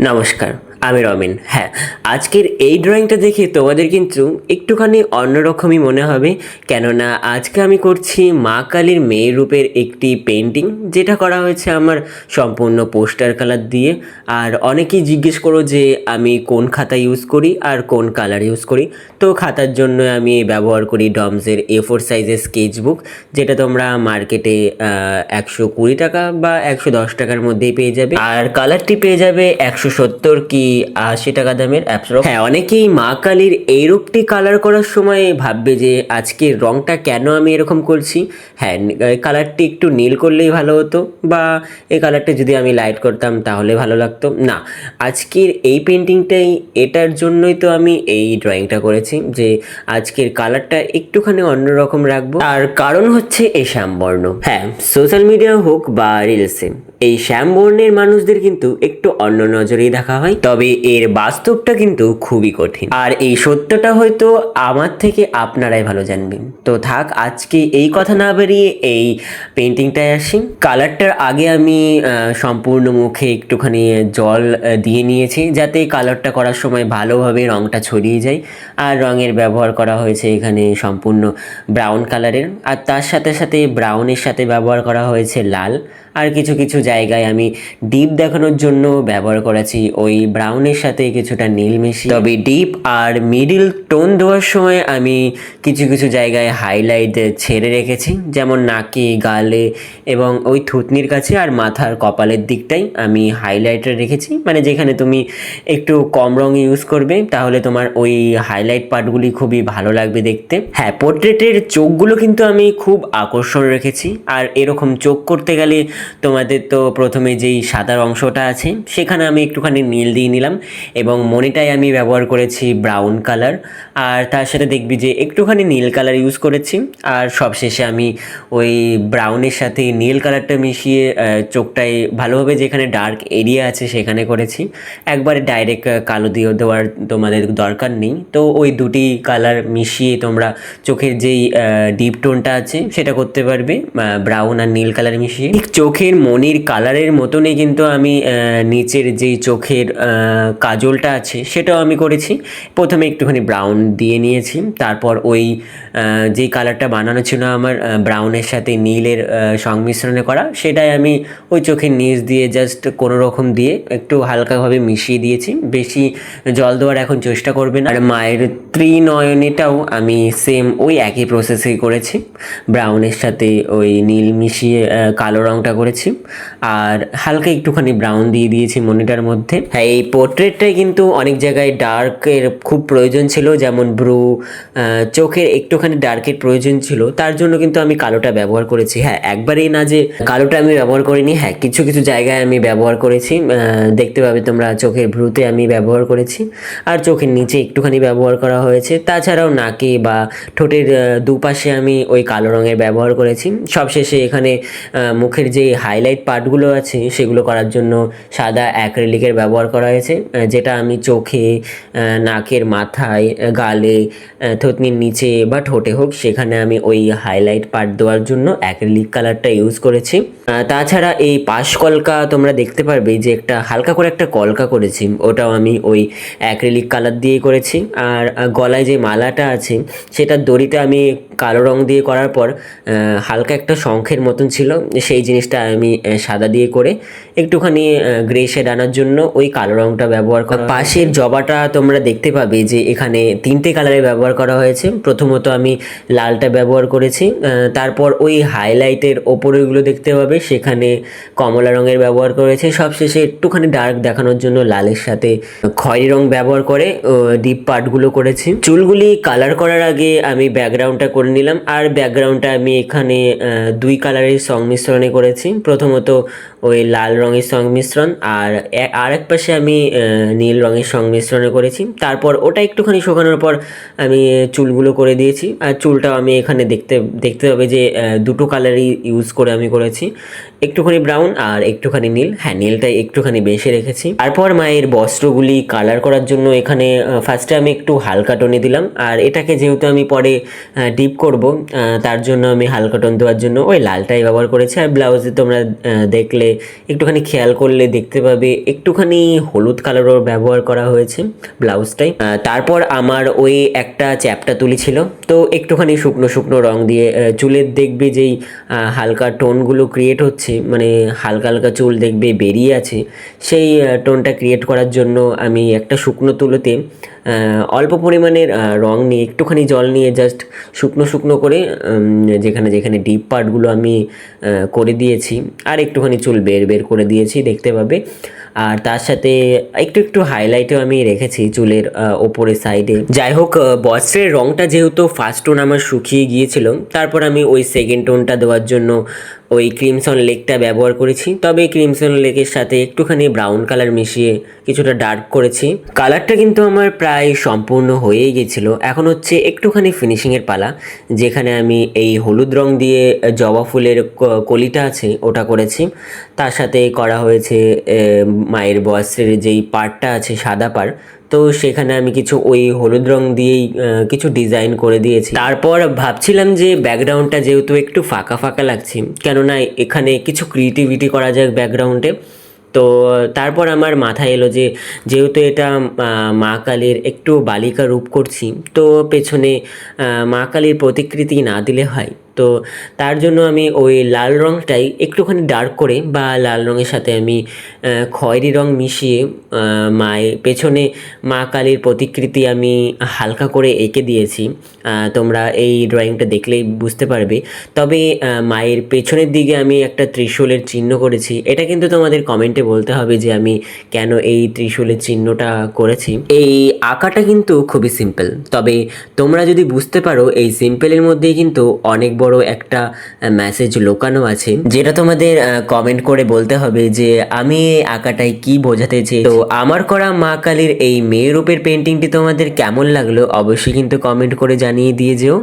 নমস্কার, আমি রমেন। হ্যাঁ, আজকের এই ড্রয়িংটা দেখে তোমাদের কিন্তু একটুখানি অন্যরকমই মনে হবে, কেননা আজকে আমি করছি মা কালীর মেয়ে রূপের একটি পেন্টিং, যেটা করা হয়েছে আমার সম্পূর্ণ পোস্টার কালার দিয়ে। আর অনেকেই জিজ্ঞেস করো যে আমি কোন খাতা ইউজ করি আর কোন কালার ইউজ করি। তো খাতার জন্য আমি ব্যবহার করি ডমসের A4 সাইজের স্কেচবুক, যেটা তোমরা মার্কেটে 120 টাকা বা 110 টাকার মধ্যেই পেয়ে যাবে। আর কালারটি পেয়ে যাবে 170 কি 80 টাকা দামের অ্যাপ্রক্স। হ্যাঁ, অনেকেই মা কালীর এই রূপটি কালার করার সময় ভাববে যে আজকের রংটা কেন আমি এরকম করছি। হ্যাঁ, কালারটি একটু নীল করলেই ভালো হতো, বা এই কালারটা যদি আমি লাইট করতাম তাহলে ভালো লাগতো না। আজকের এই পেন্টিংটাই এটার জন্যই তো আমি এই ড্রয়িংটা করেছি, যে আজকের কালারটা একটুখানি অন্যরকম রাখবো। আর কারণ হচ্ছে এই শ্যামবর্ণ। হ্যাঁ, সোশ্যাল মিডিয়া হোক বা রিলসে এই শ্যামবর্ণের মানুষদের কিন্তু একটু অন্য নজরেই দেখা হয়, তবে এর বাস্তবটা কিন্তু খুবই কঠিন। আর এই সত্যটা হয়তো আমার থেকে আপনারাই ভালো জানবেন। তো থাক, আজকে এই কথা না বেরিয়ে এই পেন্টিংটায় আসি। কালারটার আগে আমি সম্পূর্ণ মুখে একটুখানি জল দিয়ে নিয়েছি, যাতে কালারটা করার সময় ভালোভাবে রঙটা ছড়িয়ে যায়। আর রঙের ব্যবহার করা হয়েছে এখানে সম্পূর্ণ ব্রাউন কালারের, আর তার সাথে সাথে ব্রাউনের সাথে ব্যবহার করা হয়েছে লাল। আর কিছু কিছু জায়গায় আমি ডিপ দেখানোর জন্য ব্যবহার করেছি ওই ব্রাউনের সাথে কিছুটা নীল মিশিয়ে। তবে ডিপ আর মিডিল টোন দেওয়ার সময় আমি কিছু কিছু জায়গায় হাইলাইট ছেড়ে রেখেছি, যেমন নাকে, গালে এবং ওই থুতনির কাছে আর মাথার কপালের দিকটাই আমি হাইলাইটার রেখেছি। মানে যেখানে তুমি একটু কম রঙ ইউজ করবে, তাহলে তোমার ওই হাইলাইট পার্টগুলি খুবই ভালো লাগবে দেখতে। হ্যাঁ, পোর্ট্রেটের চোখগুলো কিন্তু আমি খুব আকর্ষণ রেখেছি। আর এরকম চোখ করতে গেলে তোমাদের তো প্রথমে যেই সাদার অংশটা আছে সেখানে আমি একটুখানি নীল দিয়ে নিলাম, এবং মনিটায় আমি ব্যবহার করেছি ব্রাউন কালার। আর তার সাথে দেখবি যে একটুখানি নীল কালার ইউজ করেছি। আর সবশেষে আমি ওই ব্রাউনের সাথে নীল কালারটা মিশিয়ে চোখটায় ভালোভাবে যেখানে ডার্ক এরিয়া আছে সেখানে করেছি। একবারে ডাইরেক্ট কালো দিয়ে দেওয়ার তোমাদের দরকার নেই। তো ওই দুটি কালার মিশিয়ে তোমরা চোখের যেই ডিপ টোনটা আছে সেটা করতে পারবে, ব্রাউন আর নীল কালার মিশিয়ে। ঠিক চোখের মনির কালারের মতনই কিন্তু আমি নিচের যেই চোখের কাজলটা আছে সেটাও আমি করেছি। প্রথমে একটুখানি ব্রাউন দিয়ে নিয়েছি, তারপর ওই যেই কালারটা বানানো ছিল আমার ব্রাউনের সাথে নীলের সংমিশ্রণে করা, সেটাই আমি ওই চোখের নিচ দিয়ে জাস্ট কোনো রকম দিয়ে একটু হালকাভাবে মিশিয়ে দিয়েছি। বেশি জল দেওয়ার এখন চেষ্টা করবে না। আর মায়ের ত্রিনয়নীটাও আমি সেম ওই একই প্রসেসেই করেছি, ব্রাউনের সাথে ওই নীল মিশিয়ে কালো রঙটা করেছি। আর হালকা একটুখানি ব্রাউন দিয়ে দিয়েছি মনিটার মধ্যে। হ্যাঁ, এই পোর্ট্রেটটাই কিন্তু অনেক জায়গায় ডার্কের খুব প্রয়োজন ছিল, যেমন ব্রু, চোখের একটুখানি ডার্কের প্রয়োজন ছিল, তার জন্য কিন্তু আমি কালোটা ব্যবহার করেছি। হ্যাঁ, একবারেই না যে কালোটা আমি ব্যবহার করিনি, হ্যাঁ কিছু কিছু জায়গায় আমি ব্যবহার করেছি। দেখতে পাবে তোমরা চোখের ভ্রুতে আমি ব্যবহার করেছি, আর চোখের নিচে একটুখানি ব্যবহার করা হয়েছে। তাছাড়াও নাকে বা ঠোঁটের দুপাশে আমি ওই কালো রঙের ব্যবহার করেছি। সবশেষে এখানে মুখের যে হাইলাইট পার্টগুলো আছে সেগুলো করার জন্য সাদা অ্যাক্রিলিকের ব্যবহার করা হয়েছে, যেটা আমি চোখে, নাকের মাথায়, গালে, থুতনির নিচে বা ঠোঁটে হোক সেখানে আমি ওই হাইলাইট পার্ট দেওয়ার জন্য অ্যাক্রিলিক কালারটা ইউজ করেছি। তাছাড়া এই পাশ কলকা তোমরা দেখতে পারবে যে একটা হালকা করে একটা কলকা করেছি, ওটাও আমি ওই অ্যাক্রিলিক কালার দিয়েই করেছি। আর গলায় যে মালাটা আছে সেটার দড়িটা আমি কালো রং দিয়ে করার পর হালকা একটা শঙ্খের মতন ছিল, সেই জিনিসটা আমি সাদা দিয়ে করে একটুখানি গ্রে শেড আনার জন্য ওই কালো রংটা ব্যবহার করা। পাশের জবাটা তোমরা দেখতে পাবে যে এখানে 3টে কালারে ব্যবহার করা হয়েছে। প্রথমত আমি লালটা ব্যবহার করেছি, তারপর ওই হাইলাইটের ওপরেগুলো দেখতে পাবে সেখানে কমলা রঙের ব্যবহার করেছে, সবশেষে একটুখানি ডার্ক দেখানোর জন্য লালের সাথে খয়েরি রং ব্যবহার করে ডিপ পার্টগুলো করেছি। চুলগুলি কালার করার আগে আমি ব্যাকগ্রাউন্ডটা করে নিলাম, আর ব্যাকগ্রাউন্ডটা আমি এখানে 2 কালারের সংমিশ্রণে করেছি। প্রথমত ওই লাল রঙের সংমিশ্রণ, আর আরেক পাশে আমি নীল রঙের সংমিশ্রণে করেছি। তারপর ওটা একটুখানি শুকানোর পর আমি চুলগুলো করে দিয়েছি। আর চুলটাও আমি এখানে দেখতে হবে যে দুটো কালারই ইউজ করে আমি করেছি, একটুখানি ব্রাউন আর একটুখানি নীল। হ্যাঁ, নীলটা একটুখানি বেশি রেখেছি। তারপর মায়ের বস্ত্রগুলি কালার করার জন্য এখানে ফার্স্টে আমি একটু হালকা টোনে দিলাম, আর এটাকে যেহেতু আমি পরে ডিপ করব তার জন্য আমি হালকা টোন দেওয়ার জন্য ওই লালটাই ব্যবহার করেছি। আর ব্লাউজে তোমরা দেখলে একটুখানি একটুখানি খেয়াল করলে দেখতে পাবে একটুখানি হলুদ কালারও ব্যবহার করা হয়েছে ব্লাউজটাই। তারপর আমার ওই একটা চ্যাপটা তুলি ছিল, তো একটুখানি শুকনো শুকনো রং দিয়ে চুলের দেখবে যেই হালকা টোনগুলো ক্রিয়েট হচ্ছে, মানে হালকা হালকা চুল দেখবে বেরিয়ে আছে, সেই টোনটা ক্রিয়েট করার জন্য আমি একটা শুকনো তুলোতে অল্প পরিমাণের রং নিয়ে একটুখানি জল নিয়ে জাস্ট শুকনো শুকনো করে যেখানে যেখানে ডিপ পার্টগুলো আমি করে দিয়েছি, আর একটুখানি চুল বের বের করে দিয়েছি দেখতে পাবে। আর তার সাথে একটু একটু হাইলাইটও আমি রেখেছি চুলের ওপরের সাইডে। যাই হোক, বস্ত্রের রঙটা যেহেতু ফার্স্ট টোন আমার শুকিয়ে গিয়েছিল, তারপর আমি ওই সেকেন্ড টোনটা দেওয়ার জন্য ওই ক্রিমসন লেকটা ব্যবহার করেছি। তবে ক্রিমসন লেকের সাথে একটুখানি ব্রাউন কালার মিশিয়ে কিছুটা ডার্ক করেছি। কালারটা কিন্তু আমার প্রায় সম্পূর্ণ হয়েই গেছিলো, এখন হচ্ছে একটুখানি ফিনিশিংয়ের পালা, যেখানে আমি এই হলুদ রং দিয়ে জবা ফুলের কলিটা আছে ওটা করেছি। তার সাথে করা হয়েছে মায়ের বস্ত্রের যেই পাড়টা আছে সাদা পাড়, তো সেখানে আমি কিছু ওই হলুদ রং দিয়েই কিছু ডিজাইন করে দিয়েছি। তারপর ভাবছিলাম যে ব্যাকগ্রাউন্ডটা যেহেতু একটু ফাঁকা ফাঁকা লাগছে, কেননা এখানে কিছু ক্রিয়েটিভিটি করা যাক ব্যাকগ্রাউন্ডে। তো তারপর আমার মাথায় এলো যে যেহেতু এটা মা কালীর একটু বালিকা রূপ করছি, তো পেছনে মা কালীর প্রতিকৃতি না দিলে হয়, তো তার জন্য আমি ওই লাল রঙটাই একটুখানি ডার্ক করে বা লাল রঙের সাথে আমি খয়েরি রং মিশিয়ে মায়ের পেছনে মা কালীর প্রতিকৃতি আমি হালকা করে এঁকে দিয়েছি। তোমরা এই ড্রয়িংটা দেখলেই বুঝতে পারবে। তবে মায়ের পেছনের দিকে আমি একটা ত্রিশূলের চিহ্ন করেছি। এটা কিন্তু তোমাদের কমেন্টে বলতে হবে যে আমি কেন এই ত্রিশূলের চিহ্নটা করেছি। এই আঁকাটা কিন্তু খুবই সিম্পল, তবে তোমরা যদি বুঝতে পারো এই সিম্পলের মধ্যেই কিন্তু অনেক বড় একটা মেসেজ লুকানো আছে, যেটা তোমাদের কমেন্ট করে বলতে হবে যে আমি এই আঁকাটাই কি বোঝাতে চেয়েছি। তো আমার করা মা কালীর এই মেয়ে রূপের পেন্টিংটি তোমাদের কেমন লাগলো অবশ্যই কিন্তু কমেন্ট করে জানিয়ে দিয়ে যেও।